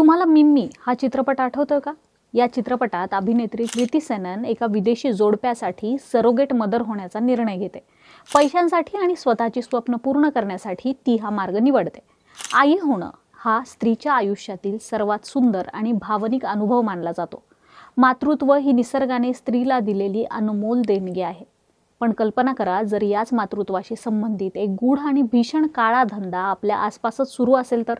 तुम्हाला मिम्मी हा चित्रपट आठवतोय का? या चित्रपटात अभिनेत्री कृती सेनन एका विदेशी जोडप्यासाठी सरोगेट मदर होण्याचा निर्णय घेते. पैशांसाठी आणि स्वतःची स्वप्न पूर्ण करण्यासाठी ती हा मार्ग निवडते. आई होणं हा स्त्रीच्या आयुष्यातील सर्वात सुंदर आणि भावनिक अनुभव मानला जातो. मातृत्व ही निसर्गाने स्त्रीला दिलेली अनमोल देणगी आहे. पण कल्पना करा, जर याच मातृत्वाशी संबंधित एक गूढ आणि भीषण काळा धंदा आपल्या आसपासच सुरू असेल तर?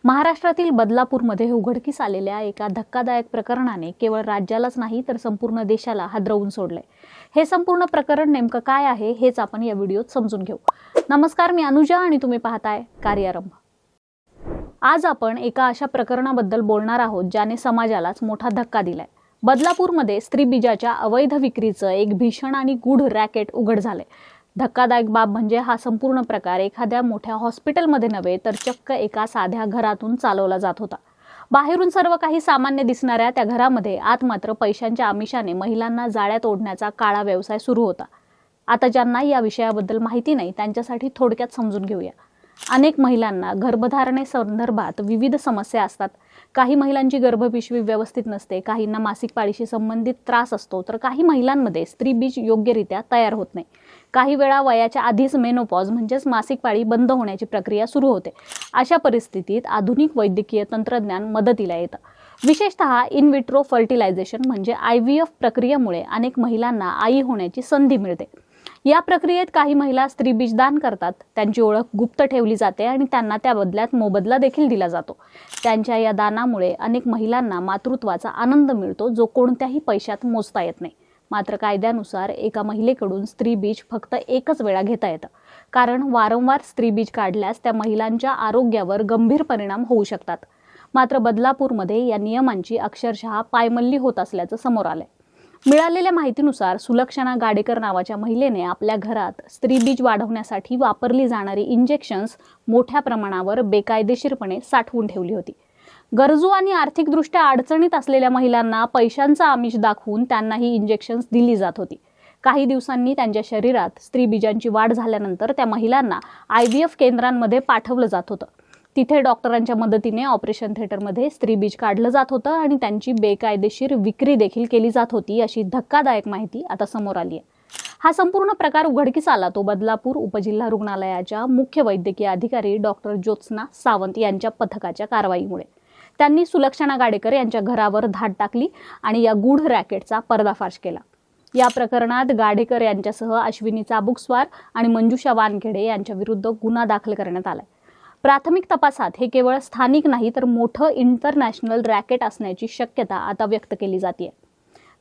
महाराष्ट्रातील बदलापूरमध्ये उघडकीस आलेल्या एका धक्कादायक प्रकरणाने केवळ राज्यालाच नाही तर संपूर्ण देशाला हादरवून सोडले. हे संपूर्ण प्रकरण नेमकं काय आहे हेच आपण या व्हिडिओत समजून घेऊ. नमस्कार, मी अनुजा आणि तुम्ही पाहताय कार्यारंभ. आज आपण एका अशा प्रकरणाबद्दल बोलणार आहोत ज्याने समाजालाच मोठा धक्का दिलाय. बदलापूरमध्ये स्त्रीबीजाच्या अवैध विक्रीचं एक भीषण आणि गूढ रॅकेट उघड झाले. धक्कादायक बाब म्हणजे हा संपूर्ण प्रकार एखाद्या मोठ्या हॉस्पिटलमध्ये नव्हे तर चक्क एका साध्या घरातून चालवला जात होता. बाहेरून सर्व काही सामान्य दिसणाऱ्या त्या घरामध्ये आत मात्र पैशांच्या आमिषाने महिलांना जाळ्यात ओढण्याचा काळा व्यवसाय सुरू होता. आता ज्यांना या विषयाबद्दल माहिती नाही त्यांच्यासाठी थोडक्यात समजून घेऊया. अनेक महिलांना गर्भधारणेसंदर्भात विविध समस्या असतात. काही महिलांची गर्भपिशवी व्यवस्थित नसते, काहींना मासिक पाळीशी संबंधित त्रास असतो, तर काही महिलांमध्ये स्त्रीबीज योग्यरित्या तयार होत नाही. काही वेळा वयाच्या आधीच मेनोपॉज म्हणजेच मासिक पाळी बंद होण्याची प्रक्रिया सुरू होते. अशा परिस्थितीत आधुनिक वैद्यकीय तंत्रज्ञान मदतीला येतं. विशेषतः इन विट्रो फर्टिलायझेशन म्हणजे IVF प्रक्रियेमुळे अनेक महिलांना आई होण्याची संधी मिळते. या प्रक्रियेत काही महिला स्त्रीबीज दान करतात. त्यांची ओळख गुप्त ठेवली जाते आणि त्यांना त्या बदल्यात मोबदला देखील दिला जातो. त्यांच्या या दानामुळे अनेक महिलांना मातृत्वाचा आनंद मिळतो जो कोणत्याही पैशात मोजता येत नाही. मात्र कायद्यानुसार एका महिलेकडून स्त्रीबीज फक्त एकच वेळा घेता येतं, कारण वारंवार स्त्रीबीज काढल्यास त्या महिलांच्या आरोग्यावर गंभीर परिणाम होऊ शकतात. मात्र बदलापूरमध्ये या नियमांची अक्षरशः पायमल्ली होत असल्याचं समोर आलंय. मिळालेल्या माहितीनुसार सुलक्षणा गाडेकर नावाच्या महिलेने आपल्या घरात स्त्रीबीज वाढवण्यासाठी वापरली जाणारी इंजेक्शन्स मोठ्या प्रमाणावर बेकायदेशीरपणे साठवून ठेवली होती. गरजू आणि आर्थिकदृष्ट्या अडचणीत असलेल्या महिलांना पैशांचा आमिष दाखवून त्यांना ही इंजेक्शन्स दिली जात होती. काही दिवसांनी त्यांच्या शरीरात स्त्रीबीजांची वाढ झाल्यानंतर त्या महिलांना IVF केंद्रांमध्ये पाठवलं जात होतं. तिथे डॉक्टरांच्या मदतीने ऑपरेशन थिएटरमध्ये स्त्रीबीज काढलं जात होतं आणि त्यांची बेकायदेशीर विक्री देखील केली जात होती, अशी धक्कादायक माहिती आता समोर आली आहे. हा संपूर्ण प्रकार उघडकीस आला तो बदलापूर उपजिल्हा रुग्णालयाच्या मुख्य वैद्यकीय अधिकारी डॉक्टर ज्योत्स्ना सावंत यांच्या पथकाच्या कारवाईमुळे. त्यांनी सुलक्षणा गाडेकर यांच्या घरावर धाड टाकली आणि या गूढ रॅकेटचा पर्दाफाश केला. या प्रकरणात गाडेकर यांच्यासह अश्विनी चाबुकस्वार आणि मंजुषा वानखेडे यांच्या विरुद्ध गुन्हा दाखल करण्यात आलाय. प्राथमिक तपासात हे केवळ स्थानिक नाही तर मोठं इंटरनॅशनल रॅकेट असण्याची शक्यता आता व्यक्त केली जाते.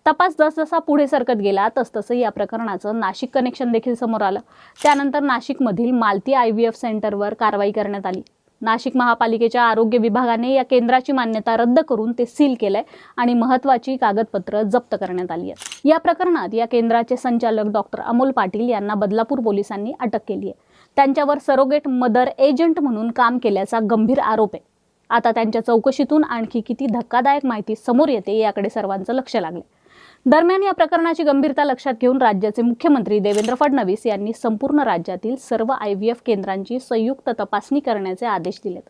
तपास जसजसा पुढे सरकत गेला तसतसं या प्रकरणाचं नाशिक कनेक्शन देखील समोर आलं. त्यानंतर नाशिकमधील मालती IVF सेंटरवर कारवाई करण्यात आली. नाशिक महापालिकेच्या आरोग्य विभागाने या केंद्राची मान्यता रद्द करून ते सील केलंय आणि महत्त्वाची कागदपत्र जप्त करण्यात आली आहेत. या प्रकरणात या केंद्राचे संचालक डॉक्टर अमोल पाटील यांना बदलापूर पोलिसांनी अटक केली आहे. त्यांच्यावर सरोगेट मदर एजंट म्हणून काम केल्याचा गंभीर आरोप आहे. आता त्यांच्या चौकशीतून आणखी किती धक्कादायक माहिती समोर येते याकडे सर्वांचं लक्ष लागले. दरम्यान या प्रकरणाची गंभीरता लक्षात घेऊन राज्याचे मुख्यमंत्री देवेंद्र फडणवीस यांनी संपूर्ण राज्यातील सर्व IVF केंद्रांची संयुक्त तपासणी करण्याचे आदेश दिलेत.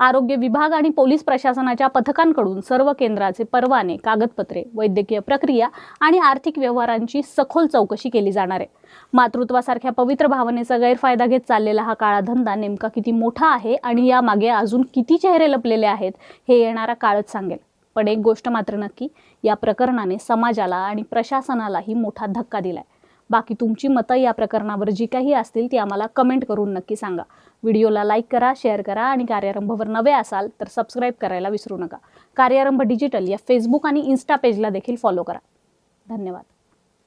आरोग्य विभाग आणि पोलीस प्रशासनाच्या पथकांकडून सर्व केंद्राचे परवाने, कागदपत्रे, वैद्यकीय प्रक्रिया आणि आर्थिक व्यवहारांची सखोल चौकशी केली जाणार आहे. मातृत्वासारख्या पवित्र भावनेचा गैरफायदा घेत चाललेला हा काळा धंदा नेमका किती मोठा आहे आणि यामागे अजून किती चेहरे लपलेले आहेत हे येणारा काळच सांगेल. पण एक गोष्ट मात्र नक्की, या प्रकरणाने समाजाला आणि प्रशासनालाही मोठा धक्का दिलाय. बाकी तुमची मतं या प्रकरणावर जी काही असतील ती आम्हाला कमेंट करून नक्की सांगा. व्हिडिओला लाईक करा, शेअर करा आणि कार्यारंभवर नवे असाल तर सबस्क्राईब करायला विसरू नका. कार्यारंभ डिजिटल या Facebook आणि Insta पेजला देखील फॉलो करा. धन्यवाद.